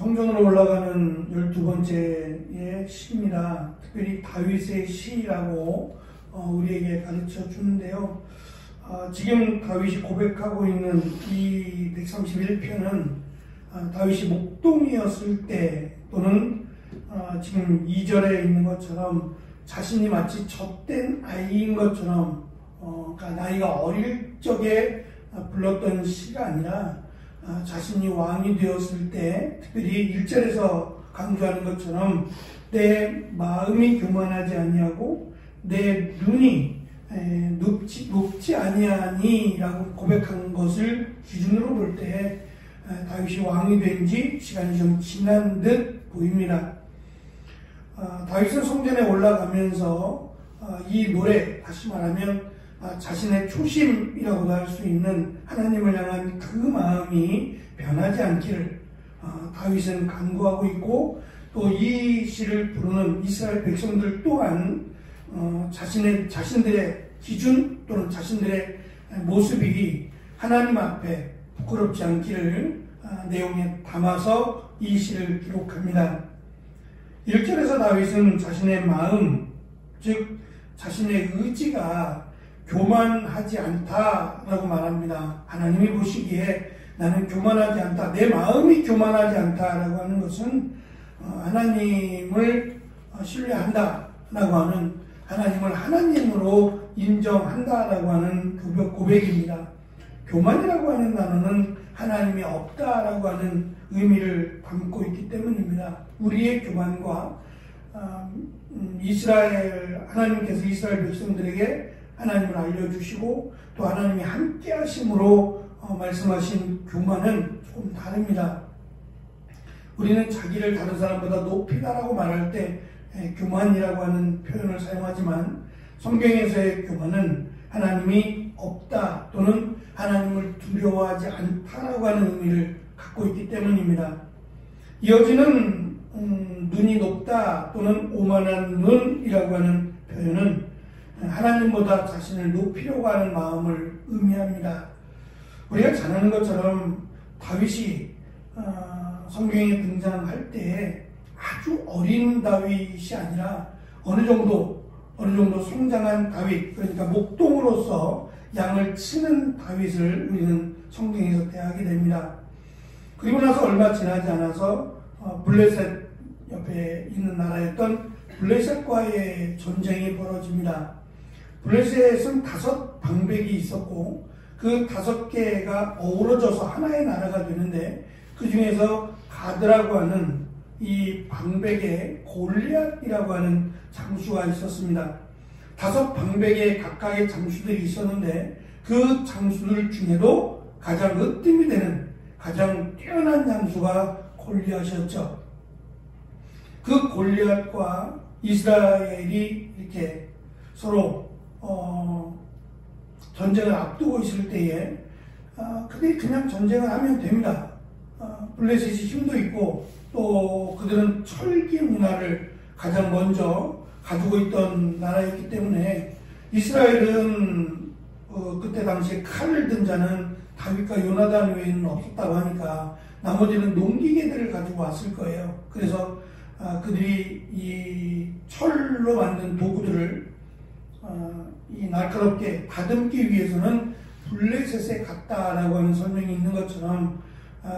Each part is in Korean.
성전으로 올라가는 12번째의 시입니다. 특별히 다윗의 시라고 우리에게 가르쳐 주는데요. 지금 다윗이 고백하고 있는 이 131편은 다윗이 목동이었을 때 또는 지금 2절에 있는 것처럼 자신이 마치 젖된 아이인 것처럼 그러니까 나이가 어릴 적에 불렀던 시가 아니라 자신이 왕이 되었을 때 특별히 1절에서 강조하는 것처럼 내 마음이 교만하지 아니하고 내 눈이 높지 아니하니 라고 고백한 것을 기준으로 볼 때 다윗이 왕이 된 지 시간이 좀 지난 듯 보입니다. 다윗은 성전에 올라가면서 이 노래, 다시 말하면 자신의 초심이라고도 할 수 있는 하나님을 향한 그 마음이 변하지 않기를 다윗은 간구하고 있고, 또 이 시를 부르는 이스라엘 백성들 또한 자신들의 기준 또는 자신들의 모습이 하나님 앞에 부끄럽지 않기를 내용에 담아서 이 시를 기록합니다. 1절에서 다윗은 자신의 마음, 즉 자신의 의지가 교만하지 않다라고 말합니다. 하나님이 보시기에 나는 교만하지 않다, 내 마음이 교만하지 않다라고 하는 것은 하나님을 신뢰한다라고 하는, 하나님을 하나님으로 인정한다라고 하는 고백입니다. 교만이라고 하는 단어는 하나님이 없다라고 하는 의미를 담고 있기 때문입니다. 우리의 교만과 하나님께서 이스라엘 백성들에게 하나님을 알려주시고 또 하나님이 함께 하심으로 말씀하신 교만은 조금 다릅니다. 우리는 자기를 다른 사람보다 높이다라고 말할 때 교만이라고 하는 표현을 사용하지만, 성경에서의 교만은 하나님이 없다 또는 하나님을 두려워하지 않다라고 하는 의미를 갖고 있기 때문입니다. 이어지는 눈이 높다 또는 오만한 눈이라고 하는 표현은 하나님보다 자신을 높이려고 하는 마음을 의미합니다. 우리가 잘 아는 것처럼 다윗이 성경에 등장할 때 아주 어린 다윗이 아니라 어느 정도 성장한 다윗, 그러니까 목동으로서 양을 치는 다윗을 우리는 성경에서 대하게 됩니다. 그리고 나서 얼마 지나지 않아서 블레셋 옆에 있는 나라였던 블레셋과의 전쟁이 벌어집니다. 블레셋은 5방백이 있었고 그 5개가 어우러져서 하나의 나라가 되는데, 그 중에서 가드라고 하는 이 방백에 골리앗이라고 하는 장수가 있었습니다. 5방백에 각각의 장수들이 있었는데 그 장수들 중에도 가장 으뜸이 되는 가장 뛰어난 장수가 골리앗이었죠. 그 골리앗과 이스라엘이 이렇게 서로 전쟁을 앞두고 있을 때에 그들이 그냥 전쟁을 하면 됩니다. 블레셋이 힘도 있고 또 그들은 철기 문화를 가장 먼저 가지고 있던 나라였기 때문에, 이스라엘은 그때 당시에 칼을 든 자는 다윗과 요나단 외에는 없었다고 하니까 나머지는 농기계들을 가지고 왔을 거예요. 그래서 그들이 이 철로 만든 도구들을 이 날카롭게 다듬기 위해서는 블레셋에 갔다라고 하는 설명이 있는 것처럼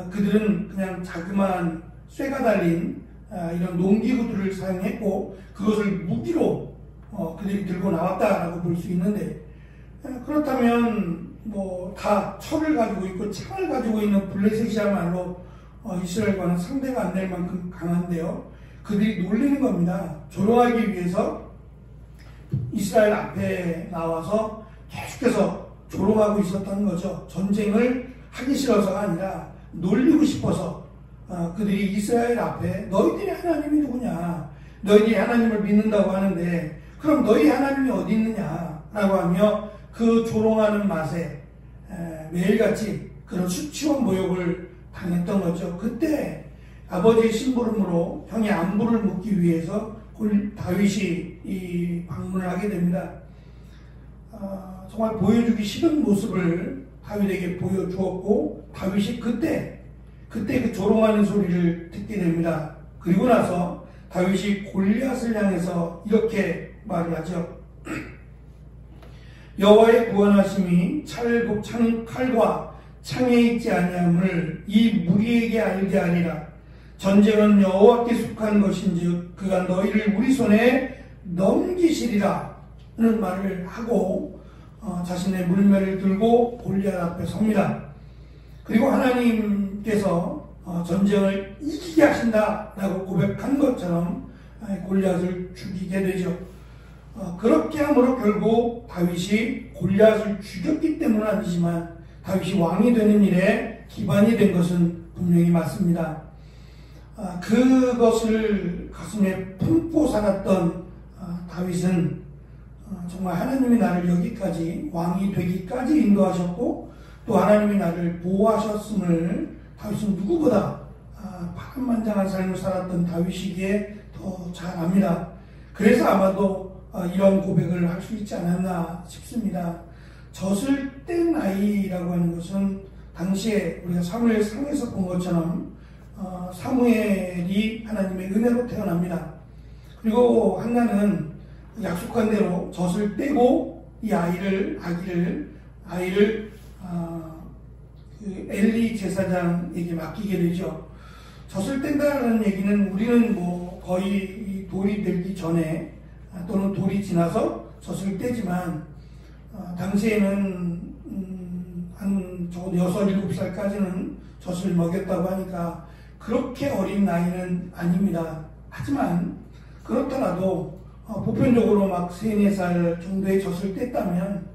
그들은 그냥 자그마한 쇠가 달린 이런 농기구들을 사용했고 그것을 무기로 그들이 들고 나왔다라고 볼 수 있는데, 그렇다면 다 철을 가지고 있고 창을 가지고 있는 블레셋이야말로 이스라엘과는 상대가 안 될 만큼 강한데요, 그들이 놀리는 겁니다. 조롱하기 위해서 이스라엘 앞에 나와서 계속해서 조롱하고 있었다는 거죠. 전쟁을 하기 싫어서가 아니라 놀리고 싶어서 그들이 이스라엘 앞에 너희들이 하나님이 누구냐, 너희들이 하나님을 믿는다고 하는데 그럼 너희 하나님이 어디 있느냐 라고 하며 그 조롱하는 맛에 매일같이 그런 수치원 모욕을 당했던 거죠. 그때 아버지의 심부름으로 형의 안부를 묻기 위해서 다윗이 방문을 하게 됩니다. 정말 보여주기 싫은 모습을 다윗에게 보여주었고, 다윗이 그때 그때 그 조롱하는 소리를 듣게 됩니다. 그리고 나서 다윗이 골리앗을 향해서 이렇게 말을 하죠. 여호와의 구원하심이 칼과 창에 있지 아니함을 이 무리에게 알게 하리라. 전쟁은 여호와께 속한 것인즉 그가 너희를 우리 손에 넘기시리라 는 말을 하고 자신의 물매를 들고 골리앗 앞에 섭니다. 그리고 하나님께서 전쟁을 이기게 하신다라고 고백한 것처럼 골리앗을 죽이게 되죠. 그렇게 함으로 결국 다윗이 골리앗을 죽였기 때문은 아니지만 다윗이 왕이 되는 일에 기반이 된 것은 분명히 맞습니다. 그것을 가슴에 품고 살았던 다윗은 정말 하나님이 나를 여기까지 왕이 되기까지 인도하셨고 또 하나님이 나를 보호하셨음을 다윗은 누구보다 파란만장한 삶을 살았던 다윗이기에 더 잘 압니다. 그래서 아마도 이런 고백을 할 수 있지 않았나 싶습니다. 젖을 뗀 아이라고 하는 것은 당시에 우리가 사무엘상에서 본 것처럼 사무엘이 하나님의 은혜로 태어납니다. 그리고 한나는 약속한 대로 젖을 떼고 이 아기를 그 엘리 제사장에게 맡기게 되죠. 젖을 뗀다는 얘기는 우리는 뭐 거의 이 돌이 들기 전에 또는 돌이 지나서 젖을 떼지만 당시에는 한 적어도 6, 7살까지는 젖을 먹였다고 하니까 그렇게 어린 나이는 아닙니다. 하지만 그렇더라도 보편적으로 막 3, 4살 정도의 젖을 뗐다면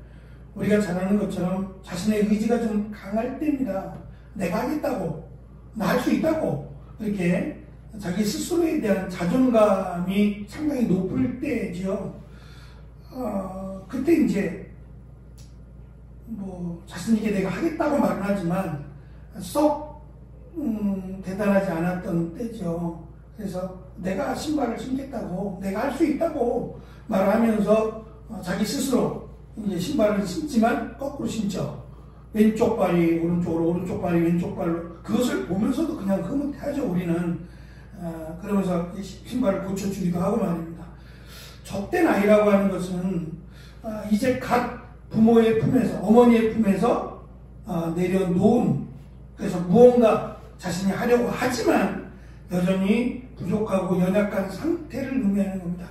우리가 잘 아는 것처럼 자신의 의지가 좀 강할 때입니다. 내가 하겠다고, 나 할 수 있다고 이렇게 자기 스스로에 대한 자존감이 상당히 높을 때지요. 그때 이제 뭐 자신에게 내가 하겠다고 말은 하지만 썩 대단하지 않았던 때죠. 그래서 내가 신발을 신겠다고, 내가 할 수 있다고 말하면서 자기 스스로 이제 신발을 신지만 거꾸로 신죠. 왼쪽 발이 오른쪽으로, 오른쪽 발이 왼쪽 발로. 그것을 보면서도 그냥 흐뭇해하죠, 우리는. 그러면서 신발을 고쳐주기도 하고 말입니다. 젖된 아이라고 하는 것은 이제 갓 부모의 품에서, 어머니의 품에서 내려놓은, 그래서 무언가 자신이 하려고 하지만 여전히 부족하고 연약한 상태를 의미하는 겁니다.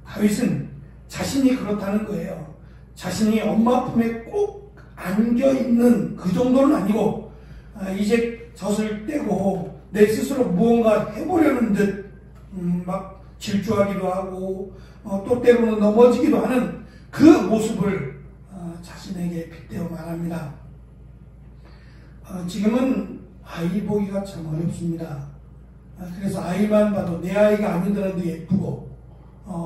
다윗은 자신이 그렇다는 거예요. 자신이 엄마 품에 꼭 안겨있는 그 정도는 아니고 이제 젖을 떼고 내 스스로 무언가 해보려는 듯 막 질주하기도 하고 또 때로는 넘어지기도 하는 그 모습을 자신에게 빗대어 말합니다. 지금은 아이 보기가 참 어렵습니다. 그래서 아이만 봐도 내 아이가 아니더라도 예쁘고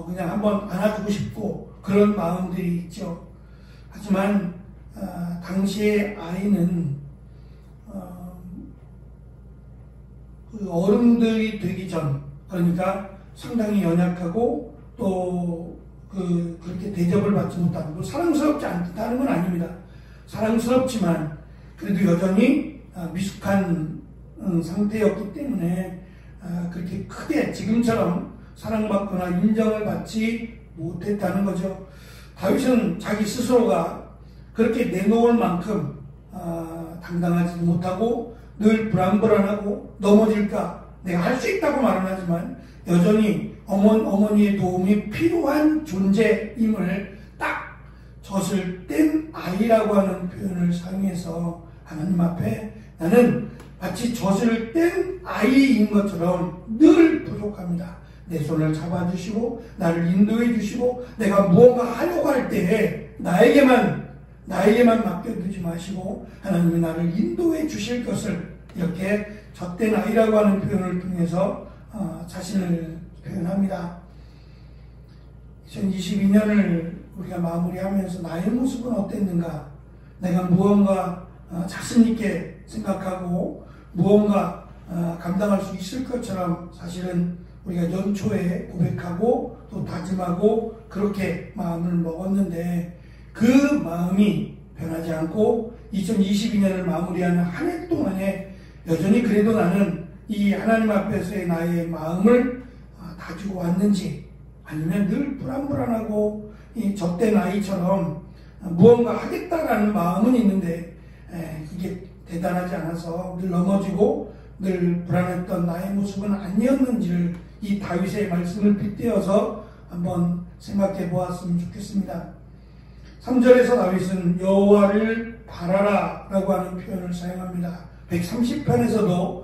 그냥 한번 안아주고 싶고 그런 마음들이 있죠. 하지만 당시의 아이는 그 어른들이 되기 전, 그러니까 상당히 연약하고 또 그렇게 대접을 받지 못하고 사랑스럽지 않다는 건 아닙니다. 사랑스럽지만 그래도 여전히 미숙한 상태였기 때문에 그렇게 크게 지금처럼 사랑받거나 인정을 받지 못했다는 거죠. 다윗은 자기 스스로가 그렇게 내놓을 만큼 당당하지 못하고 늘 불안불안하고 넘어질까 내가 할 수 있다고 말은 하지만 여전히 어머니의 도움이 필요한 존재임을 딱 젖을 뗀 아이라고 하는 표현을 사용해서 하나님 앞에 나는 마치 젖을 뗀 아이인 것처럼 늘 부족합니다. 내 손을 잡아주시고 나를 인도해 주시고 내가 무언가 하려고 할 때에 나에게만 맡겨두지 마시고 하나님이 나를 인도해 주실 것을 이렇게 젖된 아이라고 하는 표현을 통해서 자신을 표현합니다. 2022년을 우리가 마무리하면서 나의 모습은 어땠는가? 내가 무언가 자신있게 생각하고 무언가 감당할 수 있을 것처럼 사실은 우리가 연초에 고백하고 또 다짐하고 그렇게 마음을 먹었는데 그 마음이 변하지 않고 2022년을 마무리하는 한 해 동안에 여전히 그래도 나는 이 하나님 앞에서의 나의 마음을 가지고 왔는지, 아니면 늘 불안불안하고 이 젖된 아이처럼 무언가 하겠다라는 마음은 있는데 이게 대단하지 않아서 늘 넘어지고 늘 불안했던 나의 모습은 아니었는지를 이 다윗의 말씀을 빗대어서 한번 생각해 보았으면 좋겠습니다. 3절에서 다윗은 여호와를 바라라 라고 하는 표현을 사용합니다. 130편에서도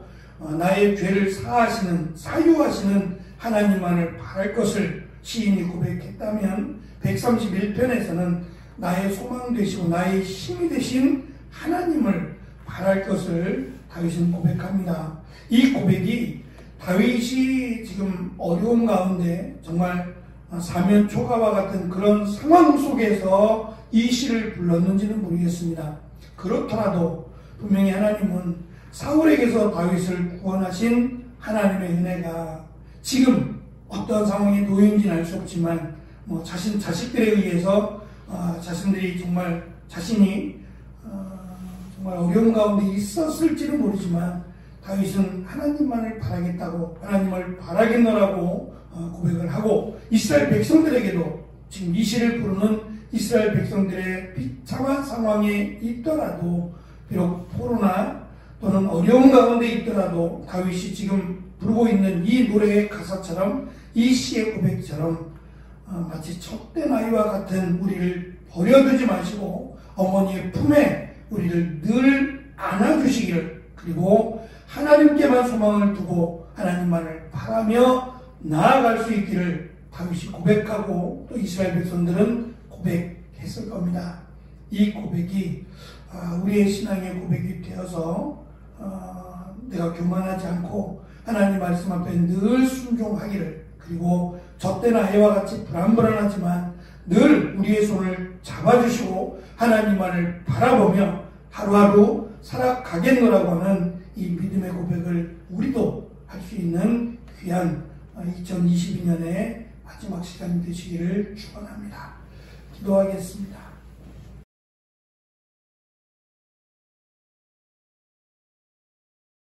나의 죄를 사유하시는 하나님만을 바랄 것을 시인이 고백했다면 131편에서는 나의 소망 되시고 나의 힘이 되신 하나님을 바랄 것을 다윗은 고백합니다. 이 고백이 다윗이 지금 어려움 가운데 정말 사면초가와 같은 그런 상황 속에서 이 시를 불렀는지는 모르겠습니다. 그렇더라도 분명히 하나님은 사울에게서 다윗을 구원하신 하나님의 은혜가 지금 어떤 상황에 놓여있는지는 알 수 없지만 자식들에 의해서 자신들이 자신이 정말 어려운 가운데 있었을지는 모르지만 다윗은 하나님만을 바라겠다고, 하나님을 바라겠노라고 고백을 하고, 이스라엘 백성들에게도 지금 이 시를 부르는 이스라엘 백성들의 비참한 상황에 있더라도, 비록 포로나 또는 어려운 가운데 있더라도 다윗이 지금 부르고 있는 이 노래의 가사처럼, 이 시의 고백처럼 마치 젖된 아이와 같은 우리를 버려두지 마시고 어머니의 품에 우리를 늘 안아주시기를, 그리고 하나님께만 소망을 두고 하나님만을 바라며 나아갈 수 있기를 다윗이 고백하고 또 이스라엘 백성들은 고백했을 겁니다. 이 고백이 우리의 신앙의 고백이 되어서 내가 교만하지 않고 하나님 말씀 앞에 늘 순종하기를, 그리고 젖된 아이와 같이 불안불안하지만 늘 우리의 손을 잡아주시고 하나님만을 바라보며 하루하루 살아가겠노라고 하는 이 믿음의 고백을 우리도 할 수 있는 귀한 2022년의 마지막 시간이 되시기를 축원합니다. 기도하겠습니다.